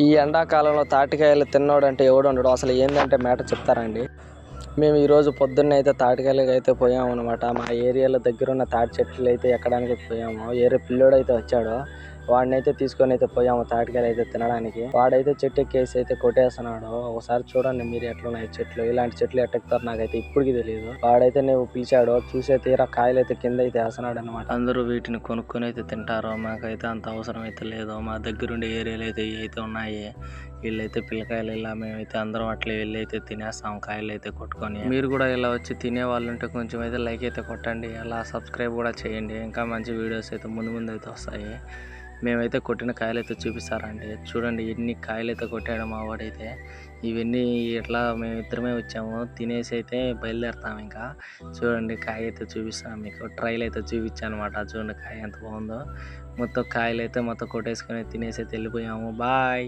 ఈ ఎండాకాలంలో తాటికాయలు తిన్నోడంటే ఎవడు ఉండడు. అసలు ఏందంటే మ్యాటర్ చెప్తారండి. మేము ఈరోజు పొద్దున్నే అయితే తాటికాయలకి అయితే పోయాము అనమాట. మా ఏరియాలో దగ్గర ఉన్న తాటి చెట్లు అయితే ఎక్కడానికి పోయాము. ఏరే పిల్లోడు అయితే వచ్చాడు, వాడిని అయితే తీసుకొని అయితే పోయాము తాటికాయలు అయితే తినడానికి. వాడైతే చెట్టు ఎక్కేసి అయితే కొట్టేస్తున్నాడు. ఒకసారి చూడండి మీరు ఎట్లున్నాయి చెట్లు. ఇలాంటి చెట్లు ఎట్టెక్కుతారు నాకైతే ఇప్పటికి తెలియదు. వాడైతే నువ్వు పిలిచాడు, చూసే తీరా కాయలు అయితే కింద అయితే వేస్తున్నాడు అనమాట. అందరూ వీటిని కొనుక్కొని అయితే తింటారు. మాకైతే అంత అవసరం అయితే లేదు. మా దగ్గరుండే ఏరియాలు అయితే ఉన్నాయి. వీళ్ళైతే పిల్లకాయలు ఇలా మేమైతే అందరం అట్లా వెళ్ళి అయితే తినేస్తాం కాయలు అయితే కొట్టుకొని. మీరు కూడా ఇలా వచ్చి తినే వాళ్ళు ఉంటే కొంచెం అయితే లైక్ అయితే కొట్టండి, అలా సబ్స్క్రైబ్ కూడా చేయండి. ఇంకా మంచి వీడియోస్ అయితే ముందు అయితే వస్తాయి. మేమైతే కొట్టిన కాయలు అయితే చూపిస్తారండి. చూడండి ఎన్ని కాయలు అయితే కొట్టాడు మా వాడైతే. ఇవన్నీ ఇట్లా మేము ఇద్దరమే వచ్చాము, తినేసి అయితే బయలుదేరుతాము. ఇంకా చూడండి కాయ అయితే చూపిస్తాను మీకు. ట్రైల్ అయితే చూపించాను అనమాట. చూడండి కాయ ఎంత బాగుందో. మొత్తం కాయలు అయితే మొత్తం కొట్టేసుకొని తినేసి అయితే వెళ్ళిపోయాము. బాయ్.